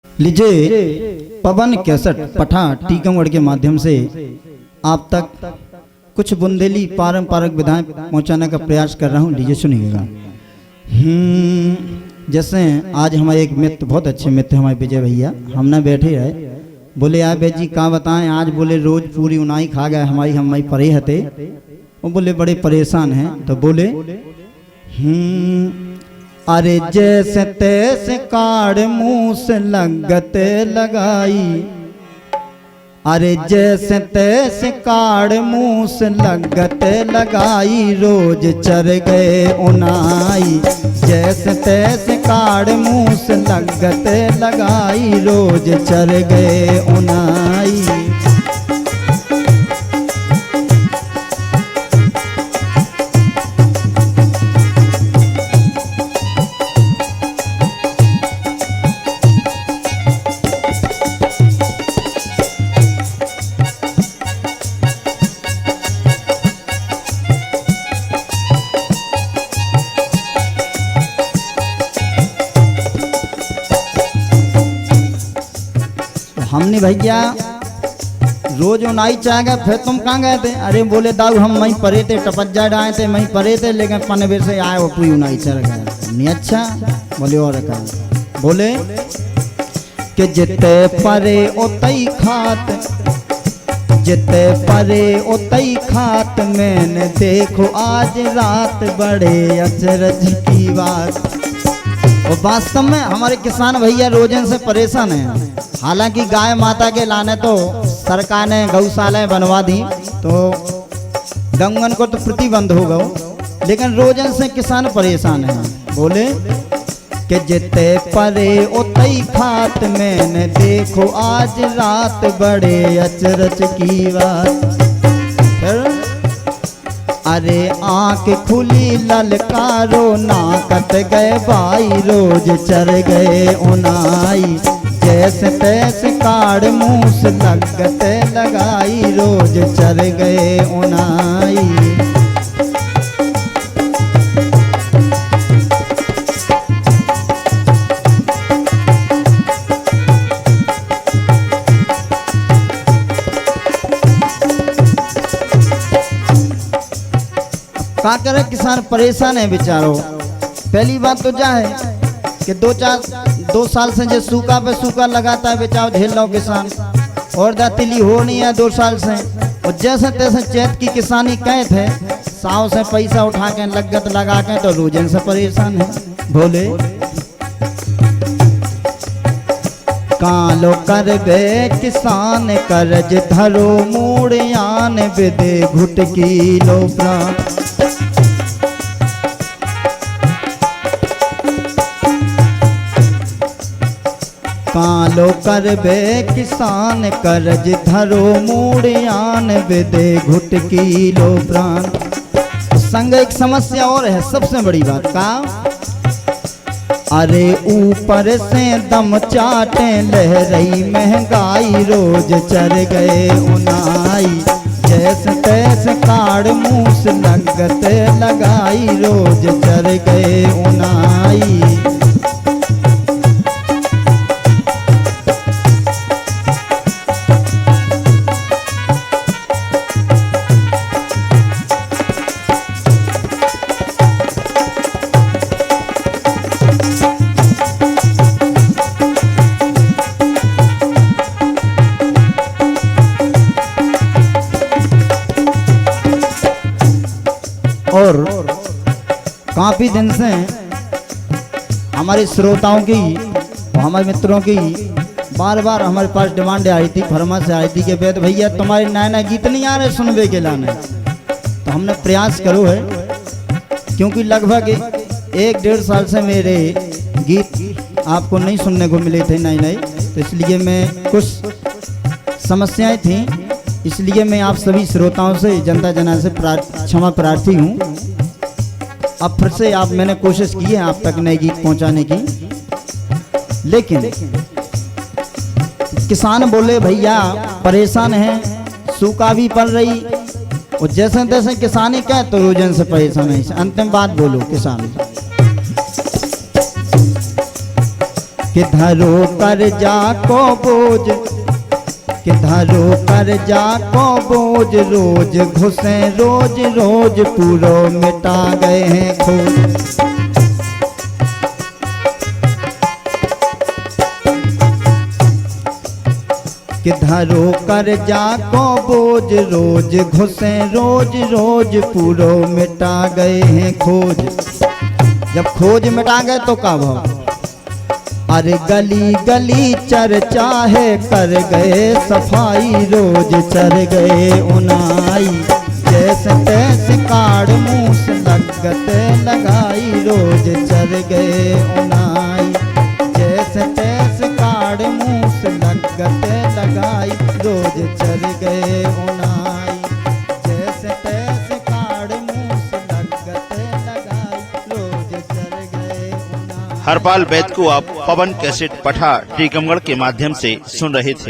लीजिए पवन कैसेट पठा टीकमगढ़ के माध्यम से आप तक कुछ बुंदेली पारंपरिक विधाएं पहुंचाने का प्रयास कर रहा हूं। लीजिए सुनिएगा। जैसे आज हमारे एक मित्र, बहुत अच्छे मित्र हमारे विजय भैया, हमने बैठे रहे, बोले यार भाई जी कहाँ बताएं, आज बोले रोज पूरी उनाई खा गए हमारी, हम परे हते, वो बोले बड़े परेशान हैं। तो बोले अरे जैसे तैसे काड़ मुँह से लगत लगाई, अरे जैसे तैसे काड़ मुँह से लगत लगाई, रोज चर गए उनाई। जैसे तैसे काड़ मुँह से लगत लगाई, रोज चर गए उनाई। हमने भैया रोज उनाई चाह गए, फिर तुम कहाँ गए थे? अरे बोले दाऊ हम वहीं परे थे, टपज्जा डाए थे, वहीं परे थे, लेकिन पनवेर से आए वो पूरी उनाई चढ़ गए। नहीं अच्छा, बोले और कहा, बोले कि जिते परे ओतई खात, जिते परे ओतई खात, मैंने देखो आज रात बड़े अचरज की बात। और वास्तव में हमारे किसान भैया रोजन से परेशान हैं। हालांकि गाय माता के लाने तो सरकार ने गौशालाएं बनवा दी, तो गंगन को तो प्रतिबंध हो गया, लेकिन रोजन से किसान परेशान हैं। बोले कि जिते परे ओतई खात, मैंने देखो आज रात बड़े अचरज की बात। अरे आँख खुली ललकारो, नाकत गए भाई, रोज चर गए उनाई। जैसे तैसे काड़ मुँह से लगत लगाई, रोज चर गए उनाई। क्या करे, किसान परेशान है बेचारो। पहली बात तो क्या है कि दो साल से जो सूखा पे सूखा लगाता है बेचारो, झेल लो किसान, और दातिली हो नहीं है 2 साल से। और जैसे तैसे चैत की किसानी कहे थे, साव से पैसा उठा के लगत लगा के, तो रोजन से परेशान है। बोले कालो कर बे किसान, करज धरो मूड़ियान, विदे घुट की लो प्राण। कालो कर बे किसान, करज धरो मूड़ियान, विदे घुट की लो प्राण। संग एक समस्या और है, सबसे बड़ी बात का, अरे ऊपर से दम चाटे लहरई महंगाई, रोज चर गए उनाई। जैसे तैसे काड़ मुँह से लगत लगाई, रोज चर गए उनाई। और काफ़ी दिन से हमारे श्रोताओं की, हमारे मित्रों की बार बार हमारे पास डिमांड आई थी, फरमाइश से आई थी कि बेद भैया तुम्हारे नए नए गीत नहीं आ रहे सुनबे के लाने। तो हमने प्रयास करो है, क्योंकि लगभग 1-1.5 साल से मेरे गीत आपको नहीं सुनने को मिले थे नए नए, तो इसलिए मैं कुछ समस्याएं थी, इसलिए मैं आप सभी श्रोताओं से, जनता जनार्दन से क्षमा प्रार्थी हूँ। अब फिर से मैंने कोशिश की है आप तक नए गीत पहुँचाने की, लेकिन किसान बोले भैया परेशान हैं, सूखा भी पड़ रही, और जैसे तैसे किसानी कहे तो रोजन से परेशान है। अंतिम बात बोलो किसान कि धरो कर्जा को बोझ, कि धरो कर्जा को बोझ, रोज घुसे रोज रोज पूरो मिटा गए हैं खोज। कि धरो कर्जा को बोझ, रोज घुसे रोज रोज पूरो मिटा गए हैं खोज। जब खोज मिटा गए तो का भाव, अरे गली गली चर्चा है कर गए सफाई, रोज चर गए उनाई, जैसे तैसे काड़ मूस लगत लगाई, रोज चर गए उनाई, जैसे तैसे काड़ मूस लगत लगाई, रोज चर गए उनाई, जैसे तैसे काड़ मूस लगत लगाई, रोज चर गए उनाई। हरपाल वैद को आप पवन कैसेट पठा टीकमगढ़ के माध्यम से सुन रहे थे।